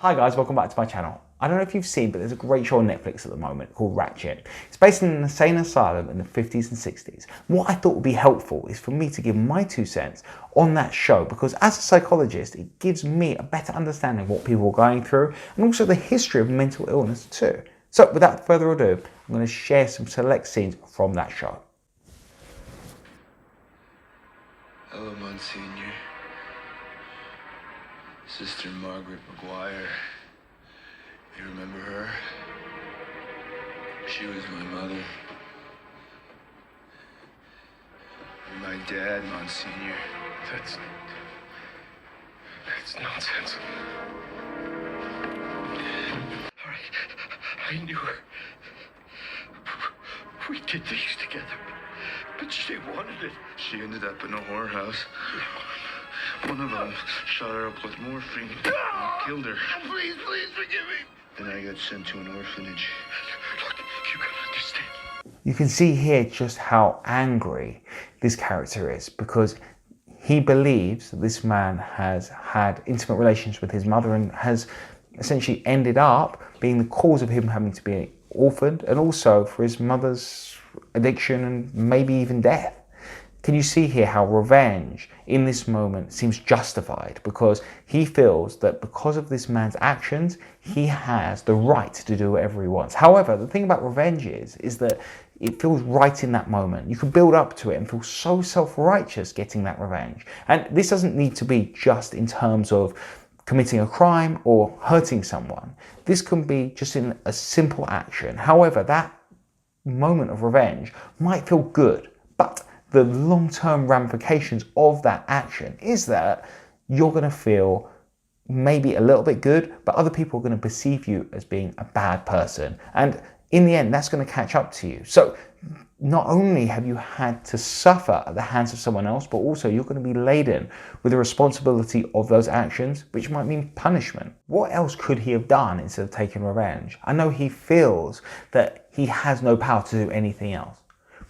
Hi guys, welcome back to my channel. I don't know if you've seen, but there's a great show on Netflix at the moment called Ratched. It's based in an insane asylum in the 50s and 60s. What I thought would be helpful is for me to give my 2 cents on that show, because as a psychologist, it gives me a better understanding of what people are going through and also the history of mental illness too. So without further ado, I'm going to share some select scenes from that show. Hello, Monsignor. Sister Margaret McGuire. You remember her? She was my mother. And my dad, Monsignor. That's nonsense. All right, I knew her. We did things together, but she wanted it. She ended up in a whorehouse. One of them shot her up with morphine and killed her. Please forgive me. Then I got sent to an orphanage. Look, you gotta understand. You can see here just how angry this character is, because he believes that this man has had intimate relations with his mother and has essentially ended up being the cause of him having to be orphaned, and also for his mother's addiction and maybe even death. Can you see here how revenge in this moment seems justified, because he feels that because of this man's actions, he has the right to do whatever he wants. However, the thing about revenge is that it feels right in that moment. You can build up to it and feel so self-righteous getting that revenge. And this doesn't need to be just in terms of committing a crime or hurting someone. This can be just in a simple action. However, that moment of revenge might feel good, but the long-term ramifications of that action is that you're going to feel maybe a little bit good, but other people are going to perceive you as being a bad person. And in the end, that's going to catch up to you. So not only have you had to suffer at the hands of someone else, but also you're going to be laden with the responsibility of those actions, which might mean punishment. What else could he have done instead of taking revenge? I know he feels that he has no power to do anything else,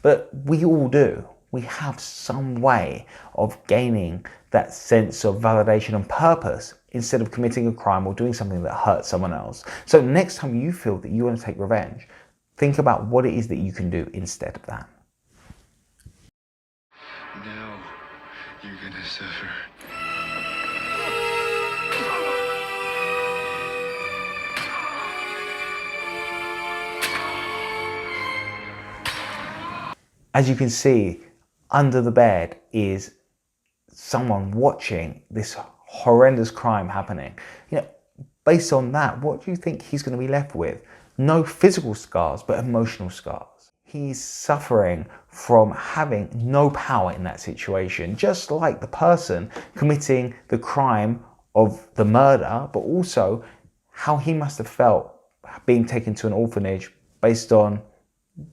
but we all do. We have some way of gaining that sense of validation and purpose instead of committing a crime or doing something that hurts someone else. So next time you feel that you want to take revenge, think about what it is that you can do instead of that. Now you're gonna suffer. As you can see, under the bed is someone watching this horrendous crime happening. Based on that, what do you think he's going to be left with? No physical scars, but emotional scars. He's suffering from having no power in that situation, just like the person committing the crime of the murder, but also how he must have felt being taken to an orphanage based on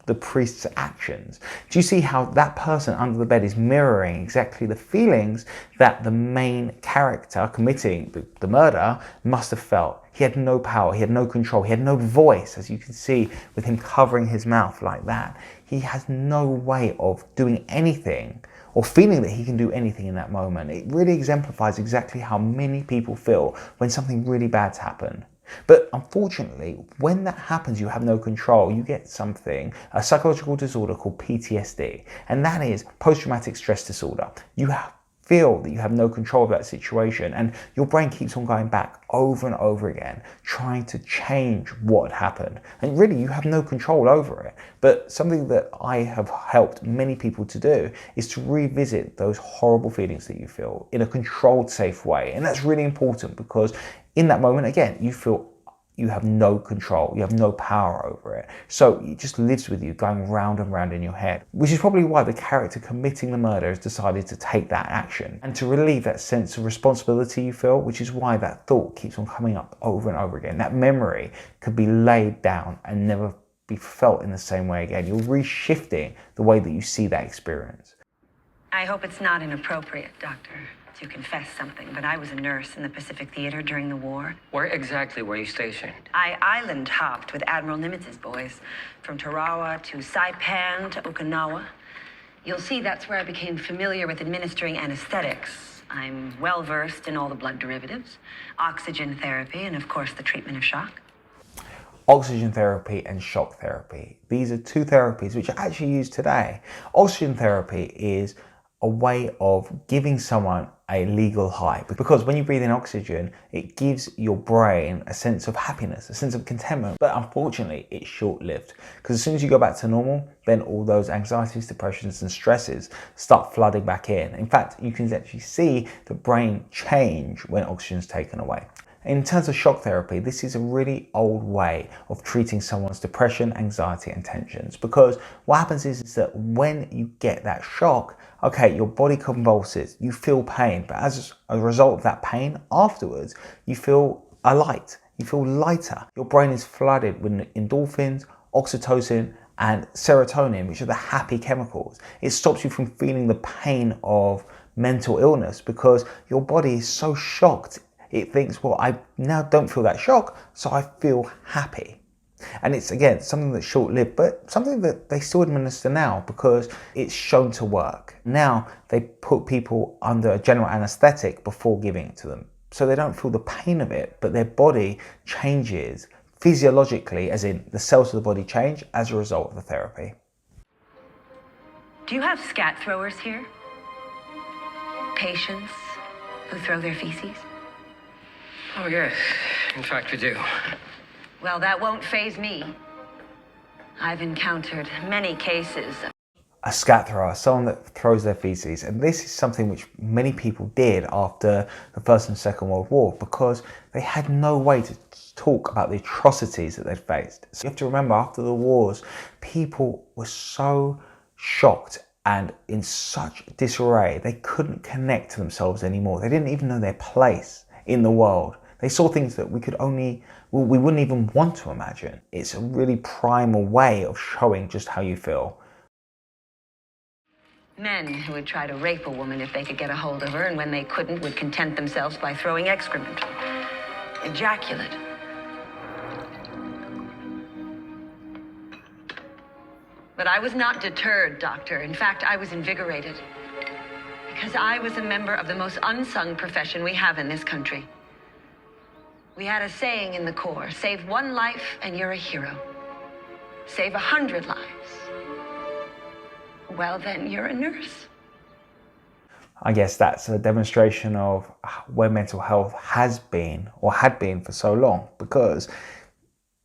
the priest's actions. Do you see how that person under the bed is mirroring exactly the feelings that the main character committing the murder must have felt? He had no power, he had no control, he had no voice, as you can see with him covering his mouth like that. He has no way of doing anything or feeling that he can do anything in that moment. It really exemplifies exactly how many people feel when something really bad's happened. But unfortunately, when that happens, you have no control. You get a psychological disorder called PTSD, and that is post-traumatic stress disorder. You feel that you have no control of that situation, and your brain keeps on going back over and over again, trying to change what happened. And really, you have no control over it. But something that I have helped many people to do is to revisit those horrible feelings that you feel in a controlled, safe way. And that's really important, because in that moment, again, you feel you have no control, you have no power over it. So it just lives with you, going round and round in your head, which is probably why the character committing the murder has decided to take that action and to relieve that sense of responsibility you feel, which is why that thought keeps on coming up over and over again. That memory could be laid down and never be felt in the same way again. You're reshifting the way that you see that experience. I hope it's not inappropriate, Doctor, to confess something, but I was a nurse in the Pacific Theater during the war. Where exactly were you stationed? I island hopped with Admiral Nimitz's boys, from Tarawa to Saipan to Okinawa. You'll see that's where I became familiar with administering anesthetics. I'm well versed in all the blood derivatives, oxygen therapy, and of course the treatment of shock. Oxygen therapy and shock therapy. These are two therapies which are actually used today. Oxygen therapy is a way of giving someone a legal high, because when you breathe in oxygen, it gives your brain a sense of happiness, a sense of contentment. But unfortunately, it's short-lived, because as soon as you go back to normal, then all those anxieties, depressions, and stresses start flooding back in. In fact, you can actually see the brain change when oxygen is taken away. In terms of shock therapy, this is a really old way of treating someone's depression, anxiety, and tensions, because what happens is that when you get that shock, okay, your body convulses, you feel pain, but as a result of that pain, afterwards, you feel alight, you feel lighter. Your brain is flooded with endorphins, oxytocin, and serotonin, which are the happy chemicals. It stops you from feeling the pain of mental illness because your body is so shocked. It thinks, well, I now don't feel that shock, so I feel happy. And it's, again, something that's short-lived, but something that they still administer now because it's shown to work. Now they put people under a general anesthetic before giving it to them, so they don't feel the pain of it, but their body changes physiologically, as in the cells of the body change as a result of the therapy. Do you have scat throwers here? Patients who throw their feces? Oh, yes. In fact, we do. Well, that won't faze me. I've encountered many cases. A scat thrower, someone that throws their feces. And this is something which many people did after the First and Second World War because they had no way to talk about the atrocities that they'd faced. So you have to remember, after the wars, people were so shocked and in such disarray, they couldn't connect to themselves anymore. They didn't even know their place in the world. They saw things that we wouldn't even want to imagine. It's a really primal way of showing just how you feel. Men who would try to rape a woman if they could get a hold of her, and when they couldn't, would content themselves by throwing excrement. Ejaculate. But I was not deterred, Doctor. In fact, I was invigorated. Because I was a member of the most unsung profession we have in this country. We had a saying in the Corps: save one life and you're a hero. Save 100 lives. Well, then you're a nurse. I guess that's a demonstration of where mental health has been or had been for so long, because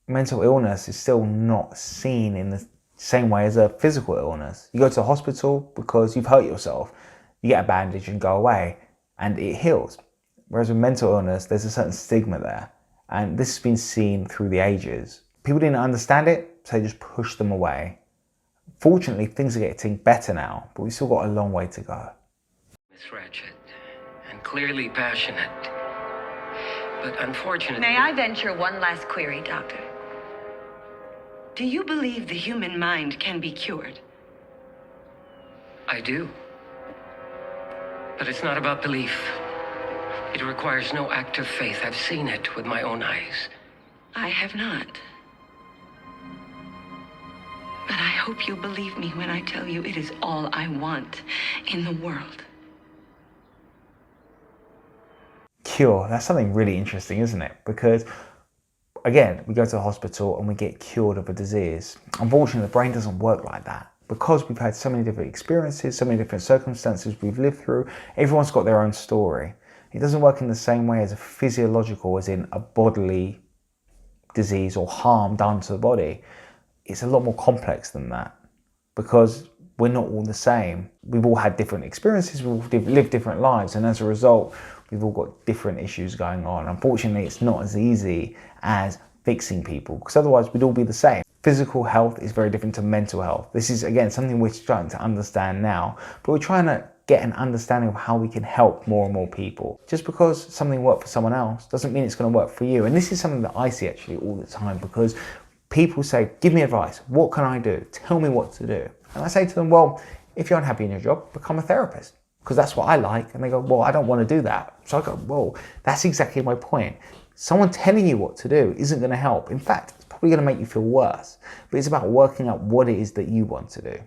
mental illness is still not seen in the same way as a physical illness. You go to the hospital because you've hurt yourself, you get a bandage and go away and it heals. Whereas with mental illness, there's a certain stigma there. And this has been seen through the ages. People didn't understand it, so they just pushed them away. Fortunately, things are getting better now, but we've still got a long way to go. Miss Ratched, and clearly passionate. But unfortunately... May I venture one last query, Doctor? Do you believe the human mind can be cured? I do. But it's not about belief. It requires no act of faith. I've seen it with my own eyes. I have not. But I hope you believe me when I tell you it is all I want in the world. Cure, that's something really interesting, isn't it? Because, again, we go to the hospital and we get cured of a disease. Unfortunately, the brain doesn't work like that. Because we've had so many different experiences, so many different circumstances we've lived through, everyone's got their own story. It doesn't work in the same way as a physiological, as in a bodily disease or harm done to the body. It's a lot more complex than that, because we're not all the same. We've all had different experiences, we've all lived different lives, and as a result, we've all got different issues going on. Unfortunately, it's not as easy as fixing people, because otherwise we'd all be the same. Physical health is very different to mental health. This is, again, something we're starting to understand now, but we're trying to get an understanding of how we can help more and more people. Just because something worked for someone else doesn't mean it's going to work for you. And this is something that I see actually all the time, because people say, give me advice. What can I do? Tell me what to do. And I say to them, well, if you're unhappy in your job, become a therapist, because that's what I like. And they go, well, I don't want to do that. So I go, well, that's exactly my point. Someone telling you what to do isn't going to help. In fact, it's probably going to make you feel worse. But it's about working out what it is that you want to do.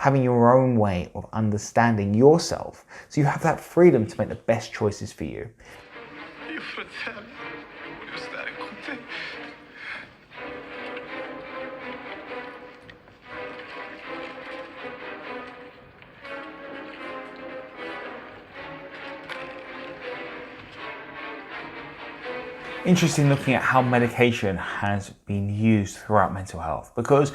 having your own way of understanding yourself. So you have that freedom to make the best choices for you. Io fratello, voglio stare con te. Interesting looking at how medication has been used throughout mental health, because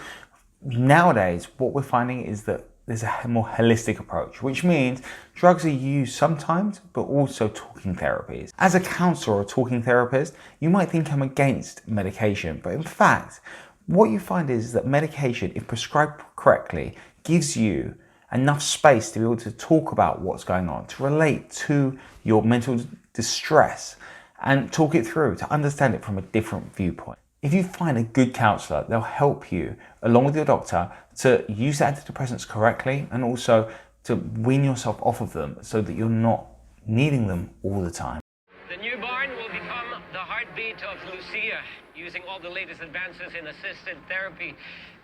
nowadays what we're finding is that there's a more holistic approach, which means drugs are used sometimes, but also talking therapies. As a counsellor or talking therapist, you might think I'm against medication, but in fact, what you find is that medication, if prescribed correctly, gives you enough space to be able to talk about what's going on, to relate to your mental distress, and talk it through, to understand it from a different viewpoint. If you find a good counsellor, they'll help you, along with your doctor, to use the antidepressants correctly and also to wean yourself off of them so that you're not needing them all the time. The newborn will become the heartbeat of Lucia, using all the latest advances in assisted therapy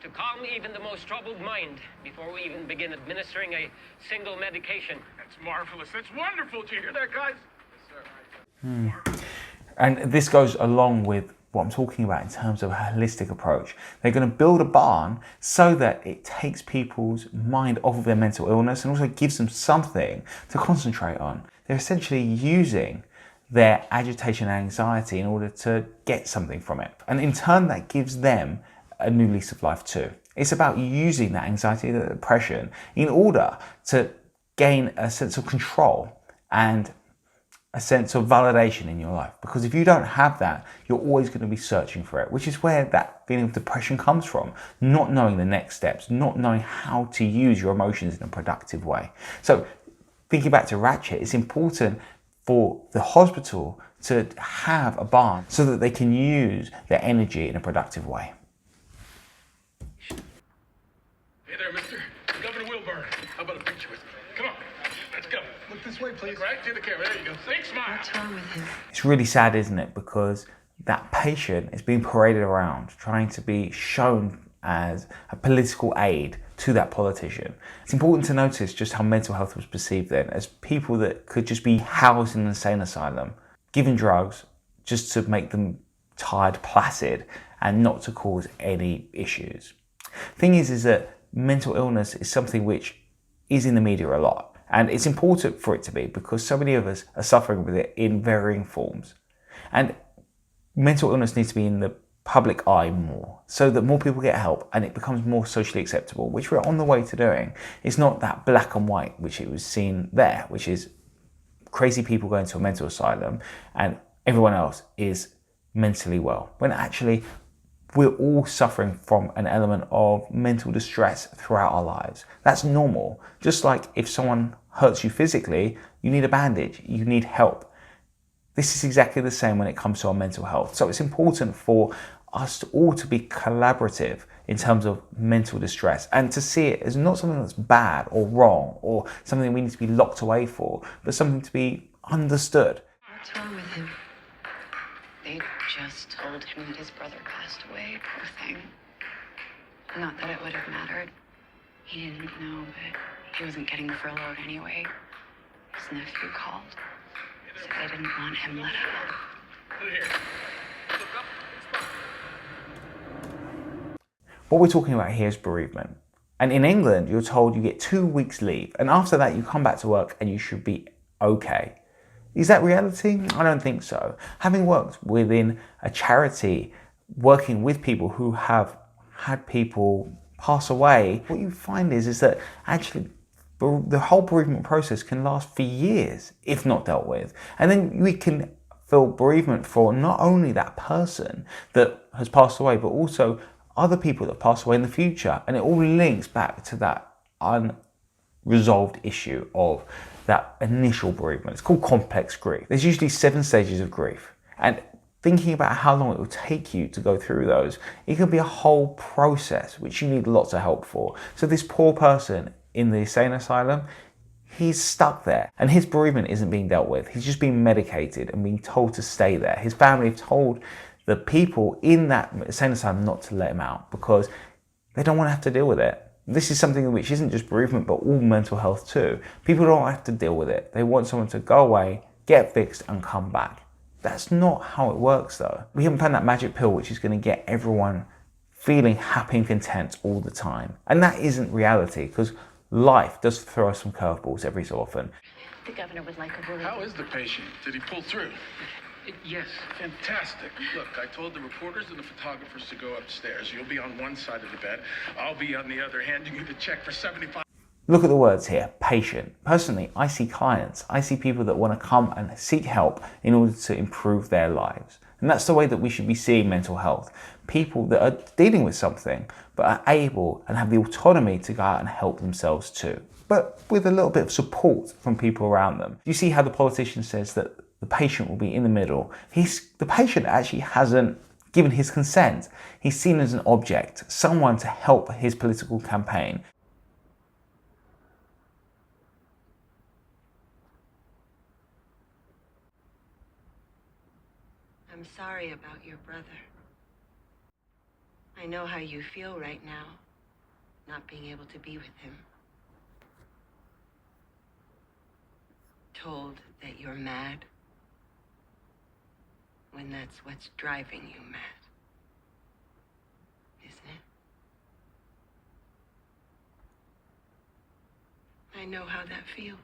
to calm even the most troubled mind before we even begin administering a single medication. That's marvelous. That's wonderful. Did you hear that, guys? And this goes along with what I'm talking about in terms of a holistic approach. They're going to build a barn so that it takes people's mind off of their mental illness and also gives them something to concentrate on. They're essentially using their agitation and anxiety in order to get something from it. And in turn, that gives them a new lease of life too. It's about using that anxiety, that depression, in order to gain a sense of control and a sense of validation in your life. Because if you don't have that, you're always going to be searching for it, which is where that feeling of depression comes from. Not knowing the next steps, not knowing how to use your emotions in a productive way. So thinking back to Ratched, it's important for the hospital to have a barn so that they can use their energy in a productive way. Hey there, mister. Governor Wilburn. How about a picture with me? Come on. Let's go. Look this way, please. Look right to the camera. There you go. Big smile. What's wrong with him? It's really sad, isn't it? Because that patient is being paraded around, trying to be shown as a political aid to that politician. It's important to notice just how mental health was perceived then, as people that could just be housed in an insane asylum, given drugs just to make them tired, placid, and not to cause any issues. Thing is that mental illness is something which is in the media a lot. And it's important for it to be, because so many of us are suffering with it in varying forms. And mental illness needs to be in the public eye more, so that more people get help and it becomes more socially acceptable, which we're on the way to doing. It's not that black and white, which it was seen there, which is crazy people going to a mental asylum and everyone else is mentally well, when actually we're all suffering from an element of mental distress throughout our lives. That's normal. Just like if someone hurts you physically, you need a bandage, you need help. This is exactly the same when it comes to our mental health. So it's important for us all to be collaborative in terms of mental distress and to see it as not something that's bad or wrong or something we need to be locked away for, but something to be understood. What's wrong with him? They just told him that his brother passed away, poor thing. Not that it would have mattered. He didn't know, but he wasn't getting furloughed anyway. His nephew called. So they didn't want him let out. What we're talking about here is bereavement. And in England, you're told you get 2 weeks leave. And after that, you come back to work and you should be okay. Is that reality? I don't think so. Having worked within a charity, working with people who have had people pass away, what you find is that actually the whole bereavement process can last for years, if not dealt with. And then we can feel bereavement for not only that person that has passed away, but also other people that pass away in the future. And it all links back to that unresolved issue of that initial bereavement. It's called complex grief. There's usually 7 stages of grief. And thinking about how long it will take you to go through those, it can be a whole process, which you need lots of help for. So this poor person in the insane asylum, he's stuck there and his bereavement isn't being dealt with. He's just being medicated and being told to stay there. His family have told the people in that insane asylum not to let him out because they don't want to have to deal with it. This is something which isn't just bereavement, but all mental health too. People don't have to deal with it. They want someone to go away, get fixed, and come back. That's not how it works though. We haven't found that magic pill which is going to get everyone feeling happy and content all the time. And that isn't reality, because life does throw us some curveballs every so often. The governor would like a word. How is the patient? Did he pull through? Yes. Fantastic. Look, I told the reporters and the photographers to go upstairs. You'll be on one side of the bed. I'll be on the other, handing you the check for $75. Look at the words here, patient. Personally, I see clients. I see people that want to come and seek help in order to improve their lives. And that's the way that we should be seeing mental health. People that are dealing with something, but are able and have the autonomy to go out and help themselves too, but with a little bit of support from people around them. You see how the politician says that the patient will be in the middle. The patient actually hasn't given his consent. He's seen as an object, someone to help his political campaign. I'm sorry about your brother. I know how you feel right now, not being able to be with him. Told that you're mad, when that's what's driving you mad, isn't it? I know how that feels.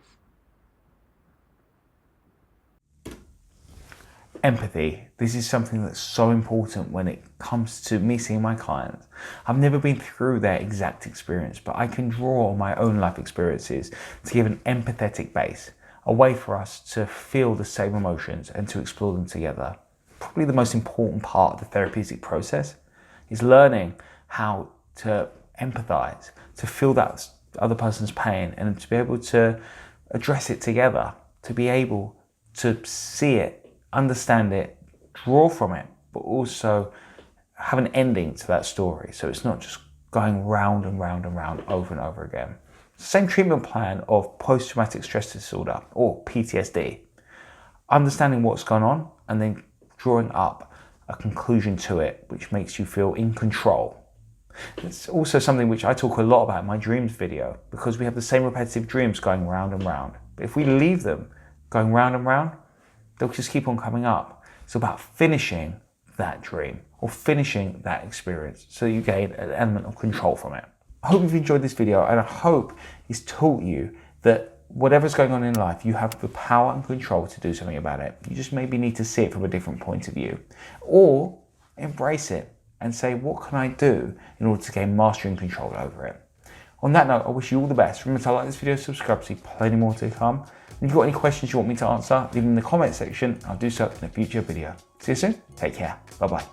Empathy. This is something that's so important when it comes to me seeing my clients. I've never been through their exact experience, but I can draw on my own life experiences to give an empathetic base, a way for us to feel the same emotions and to explore them together. Probably the most important part of the therapeutic process is learning how to empathize, to feel that other person's pain and to be able to address it together, to be able to see it, understand it, draw from it, but also have an ending to that story. So it's not just going round and round and round over and over again. Same treatment plan of post-traumatic stress disorder or PTSD. Understanding what's gone on and then drawing up a conclusion to it, which makes you feel in control. It's also something which I talk a lot about in my dreams video, because we have the same repetitive dreams going round and round. But if we leave them going round and round, they'll just keep on coming up. It's about finishing that dream or finishing that experience so you gain an element of control from it. I hope you've enjoyed this video, and I hope it's taught you that whatever's going on in life, you have the power and control to do something about it. You just maybe need to see it from a different point of view, or embrace it and say, what can I do in order to gain mastery and control over it? On that note, I wish you all the best. Remember to like this video, subscribe, see plenty more to come. If you've got any questions you want me to answer, leave them in the comment section. I'll do so in a future video. See you soon. Take care. Bye-bye.